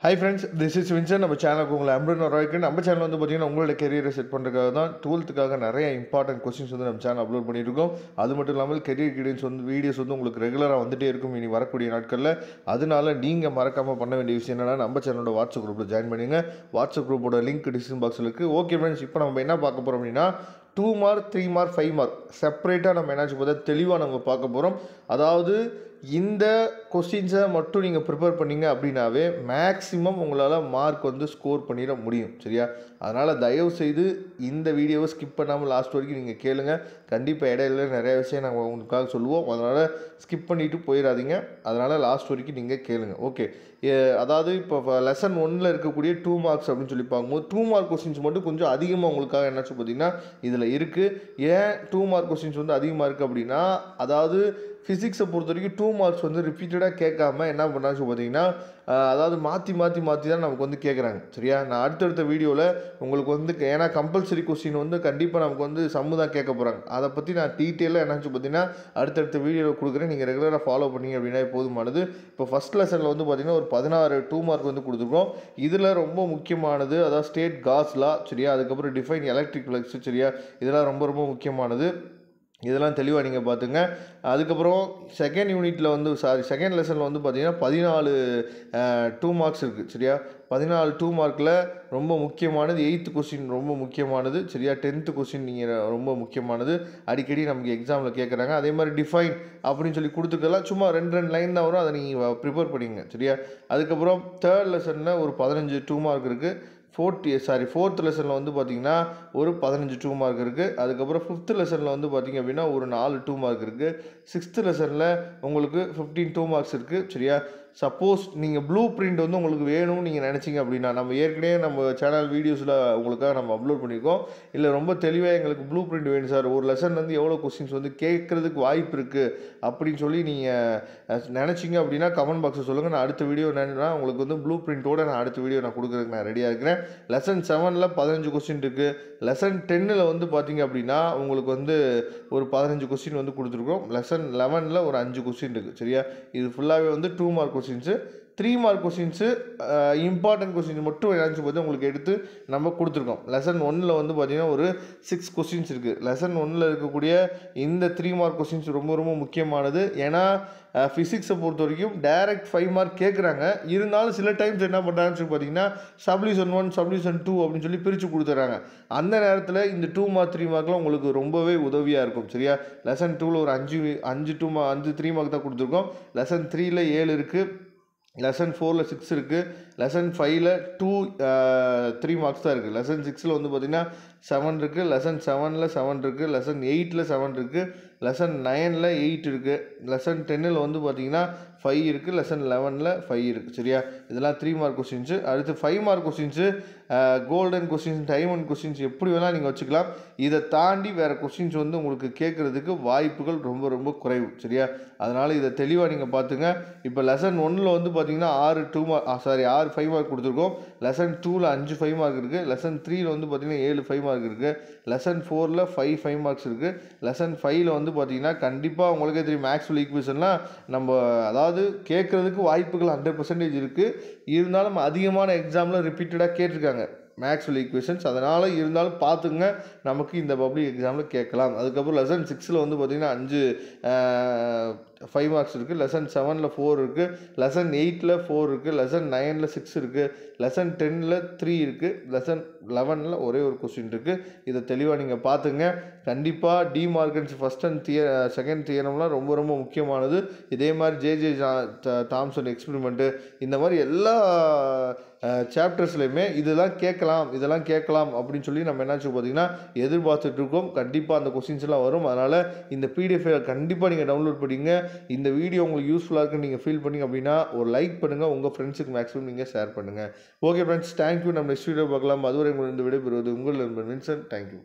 Hi friends, this is Vincent. நம்ம சேனலுக்கு உங்களை அன்புடன் வரவேற்கிறேன். நம்ம சேனல் வந்து பார்த்தீங்கன்னா உங்களோட கெரியரை செட் பண்ணுறதுக்காக தான் 12th நிறைய இம்பார்ட்டன்ட் கொஸ்டின்ஸ் வந்து நம்ம சேனல் அப்லோட் பண்ணிட்டு இருக்கோம். அது மட்டும் இல்லாமல் கெரியர் கைடன்ஸ் வந்து வீடியோஸ் வந்து உங்களுக்கு ரெகுலராக வந்துட்டே இருக்கும் இனி வரக்கூடிய நாட்களில். அதனால நீங்கள் மறக்காமல் பண்ண வேண்டிய விஷயம் என்னன்னா நம்ம சேனலோட வாட்ஸ்அப் குரூப்பில் ஜாயின் பண்ணுங்க. வாட்ஸ்அப் குரூப்போட லிங்க் டிஸ்கிரிப்ஷன் பாக்ஸில் இருக்குது. ஓகே ஃப்ரெண்ட்ஸ், இப்போ நம்ம என்ன பார்க்க போகிறோம் அப்படின்னா 2 மார்க் 3 மார்க் 5 மார்க் செப்பரேட்டாக நம்ம என்னாச்சு பார்த்தா தெளிவாக நம்ம பார்க்க போகிறோம். அதாவது இந்த கொஸ்டின்ஸை மட்டும் நீங்கள் ப்ரிப்பேர் பண்ணிங்க அப்படின்னாவே மேக்ஸிமம் உங்களால் மார்க் வந்து ஸ்கோர் பண்ணிட முடியும். சரியா? அதனால் தயவுசெய்து இந்த வீடியோவை ஸ்கிப் பண்ணாமல் லாஸ்ட் வரைக்கும் நீங்கள் கேளுங்க. கண்டிப்பாக இடையில நிறைய விஷயம் நாங்கள் உங்களுக்காக சொல்லுவோம். அதனால் ஸ்கிப் பண்ணிவிட்டு போயிடாதீங்க. அதனால் லாஸ்ட் வரைக்கும் நீங்கள் கேளுங்க. ஓகே, அதாவது இப்போ லெசன் 1ல் இருக்கக்கூடிய 2 மார்க்ஸ் அப்படின்னு சொல்லி பார்க்கும்போது 2 மார்க் கொஸ்டின்ஸ் மட்டும் கொஞ்சம் அதிகமாக உங்களுக்காக என்னாச்சு பார்த்தீங்கன்னா இதில் இருக்குது. ஏன் 2 மார்க் கொஸ்டின்ஸ் வந்து அதிகமாக இருக்குது அப்படின்னா, அதாவது ஃபிசிக்ஸை பொறுத்த வரைக்கும் 2 மார்க்ஸ் வந்து ரிப்பீட்டடாக கேட்காம என்ன பண்ணாச்சு பார்த்தீங்கன்னா, அதாவது மாற்றி தான் நமக்கு வந்து கேட்குறாங்க. சரியா? நான் அடுத்தடுத்த வீடியோவில் உங்களுக்கு வந்து ஏன்னா கம்பல்சரி கொஸ்டின் வந்து கண்டிப்பாக நமக்கு வந்து சம்மு தான் கேட்க போகிறாங்க. அதை பற்றி நான் டீட்டெயிலாக என்னாச்சு பார்த்தீங்கன்னா அடுத்தடுத்த வீடியோவில் கொடுக்குறேன். நீங்கள் ரெகுலராக ஃபாலோ பண்ணிங்க அப்படின்னா போதுமானது. இப்போ ஃபஸ்ட் லெசனில் வந்து பார்த்தீங்கன்னா ஒரு 16 2 மார்க் வந்து கொடுத்துருக்கோம். இதில் ரொம்ப முக்கியமானது அதாவது ஸ்டேட் காஸ் லா. சரியா? அதுக்கப்புறம் டிஃபைன் எலக்ட்ரிக் ஃப்ளக்ஸ். சரியா? இதெல்லாம் ரொம்ப ரொம்ப முக்கியமானது. இதெல்லாம் தெளிவாக நீங்கள் பார்த்துங்க. அதுக்கப்புறம் செகண்ட் லெசனில் வந்து பார்த்தீங்கன்னா 14 2 மார்க்ஸ் இருக்குது. சரியா? 14 2 மார்க்கில் ரொம்ப முக்கியமானது 8th கொஸ்டின் ரொம்ப முக்கியமானது. சரியா? 10th கொஸ்டின் நீங்கள் ரொம்ப முக்கியமானது. அடிக்கடி நமக்கு எக்ஸாமில் கேட்குறாங்க. அதே மாதிரி டிஃபைன் அப்படின்னு சொல்லி கொடுத்துக்கலாம். சும்மா 2 லைன் தான் வரும். அதை நீங்கள் ப்ரிப்பேர் பண்ணிங்க. சரியா? அதுக்கப்புறம் தேர்ட் லெசனில் ஒரு 15 2 மார்க் இருக்குது. ஃபோர்த் லெசனில் வந்து பார்த்தீங்கன்னா ஒரு 15 2 மார்க் இருக்குது. அதுக்கப்புறம் 5th லெசனில் வந்து பார்த்தீங்க அப்படின்னா ஒரு 4 2 மார்க் இருக்குது. 6th லெசனில் உங்களுக்கு 15 2 மார்க்ஸ் இருக்குது. சரியா? சப்போஸ் நீங்கள் ப்ளூ பிரிண்ட் வந்து உங்களுக்கு வேணும்னு நீங்கள் நினச்சிங்க அப்படின்னா, நம்ம ஏற்கனவே நம்ம சேனல் வீடியோஸில் உங்களுக்காக நம்ம அப்லோட் பண்ணியிருக்கோம். இல்லை ரொம்ப தெளிவாக எங்களுக்கு ப்ளூ பிரிண்ட் வேணும் சார், ஒரு லெசன் வந்து எவ்வளோ கொஸ்டின்ஸ் வந்து கேட்குறதுக்கு வாய்ப்பு இருக்குது அப்படின்னு சொல்லி நீங்கள் நினச்சிங்க அப்படின்னா கமெண்ட் பாக்ஸில் சொல்லுங்கள். நான் அடுத்த வீடியோ என்னன்னா உங்களுக்கு வந்து ப்ளூ பிரிண்ட்டோட நான் அடுத்த வீடியோ நான் கொடுக்குறதுக்கு நான் ரெடியாக இருக்கிறேன். லெசன் 7ல் 15 கொஸ்டின் இருக்குது. லெசன் 10ல் வந்து பார்த்தீங்க அப்படின்னா உங்களுக்கு வந்து ஒரு 15 கொஸ்டின் வந்து கொடுத்துருக்கோம். லெசன் 11ல் ஒரு 5 கொஸ்டின் இருக்குது. சரியா? இது ஃபுல்லாகவே வந்து 2 mark questions. 3 mark questions important question மட்டும் என்னாச்சு பார்த்து உங்களுக்கு எடுத்து நம்ம கொடுத்துருக்கோம். லெசன் 1ல் வந்து பார்த்திங்கன்னா ஒரு 6 கொஸ்டின்ஸ் இருக்குது. லெசன் 1ல் இருக்கக்கூடிய இந்த 3 மார்க் கொஸ்டின்ஸ் ரொம்ப ரொம்ப முக்கியமானது. ஏன்னா ஃபிசிக்ஸை பொறுத்த வரைக்கும் டைரக்ட் 5 மார்க் கேட்குறாங்க. இருந்தாலும் சில டைம்ஸ் என்ன பண்ணுறாங்கன்னு சொல்லி பார்த்தீங்கன்னா சப்டிவிஷன் 1 சப்டிவிஷன் 2 அப்படின்னு சொல்லி பிரித்து கொடுத்துட்றாங்க. அந்த நேரத்தில் இந்த 2 மார்க் 3 மார்க்லாம் உங்களுக்கு ரொம்பவே உதவியாக இருக்கும். சரியா? லெசன் 2ல் ஒரு 5 3 மார்க் தான் கொடுத்துருக்கோம். லெசன் 3ல் 7 இருக்குது. லெசன் 4ல் 6 இருக்குது. லெசன் 5ல் 3 மார்க்ஸ் தான் இருக்குது. லெசன் 6ல் வந்து பார்த்திங்கன்னா 7 இருக்குது. லெசன் 7ல் 7 இருக்குது. லெசன் 8ல் 7 இருக்குது. லெசன் 9ல் 8 இருக்குது. லெசன் 10ல் வந்து பார்த்திங்கன்னா 5 இருக்குது. லெசன் 11ல் 5 இருக்குது. சரியா? இதெல்லாம் 3 மார்க் கொஸ்டின்ஸு. அடுத்து 5 mark questions golden questions, diamond questions எப்படி வேணால் நீங்கள் வச்சுக்கலாம். இதை தாண்டி வேறு கொஸ்டின்ஸ் வந்து உங்களுக்கு கேட்குறதுக்கு வாய்ப்புகள் ரொம்ப ரொம்ப குறைவு. சரியா? அதனால் இதை தெளிவாக நீங்கள் பார்த்துங்க. இப்போ லெசன் 1ல் வந்து பார்த்திங்கன்னா 6 5 மார்க் கொடுத்துருக்கோம். லெசன் 2ல் 5 5 மார்க் இருக்குது. லெசன் 3ல் வந்து பார்த்திங்கன்னா 7 5 மார்க் இருக்குது. லெசன் 4ல் 5 மார்க்ஸ் இருக்குது. லெசன் 5ல் வந்து பார்த்திங்கன்னா கண்டிப்பாக உங்களுக்கே தெரியும் மேக்ஸ்வெல் ஈக்குவேஷன்லாம் நம்ம அதாவது கேட்குறதுக்கு வாய்ப்புகள் 100% இருக்குது. இருந்தாலும் அதிகமான எக்ஸாமில் ரிப்பீட்டடாக கேட்டிருக்காங்க மேக்ஸ்வெல் ஈக்குவேஷன்ஸ். அதனால் இருந்தாலும் பார்த்துங்க, நமக்கு இந்த பப்ளிக் எக்ஸாமில் கேட்கலாம். அதுக்கப்புறம் லெசன் 6ல் வந்து பார்த்திங்கன்னா 5 மார்க்ஸ் இருக்குது. லெசன் 7ல் 4 இருக்குது. லெசன் 8ல் 4 இருக்குது. லெசன் 9ல் 6 இருக்குது. லெசன் 10ல் 3 இருக்குது. லெசன் 11ல் ஒரே ஒரு கொஸ்டின் இருக்குது. இதை தெளிவாக நீங்கள் பார்த்துங்க. கண்டிப்பாக டிமார்கன்ஸ் ஃபஸ்ட் அண்ட் செகண்ட் தியரம்லாம் ரொம்ப ரொம்ப முக்கியமானது. இதே மாதிரி ஜே தாம்சன் எக்ஸ்பெரிமெண்ட்டு இந்த மாதிரி எல்லா சாப்டர்ஸ்லையுமே இதெல்லாம் கேட்கலாம் அப்படின்னு சொல்லி நம்ம என்னாச்சு பார்த்தீங்கன்னா எதிர்பார்த்துட்ருக்கோம். கண்டிப்பாக அந்த கொஸ்டின்ஸ்லாம் வரும். அதனால் இந்த பிடிஎஃப் கண்டிப்பாக நீங்கள் டவுன்லோட் பண்ணிங்க. இந்த வீடியோ உங்களுக்கு யூஸ்ஃபுல்லாக இருக்குன்னு நீங்கள் ஃபீல் பண்ணிங்க அப்படின்னா ஒரு லைக் பண்ணுங்கள். உங்கள் ஃப்ரெண்ட்ஸுக்கு மேக்ஸிமம் நீங்கள் ஷேர் பண்ணுங்கள். Okay friends, thank you. நம்ம நெக்ஸ்ட் வீடியோ பார்க்கலாம். அதுவரை உங்கள் இந்த விடைபெறுவது உங்கள் நண்பன் வின்சென்ட். தேங்க்யூ.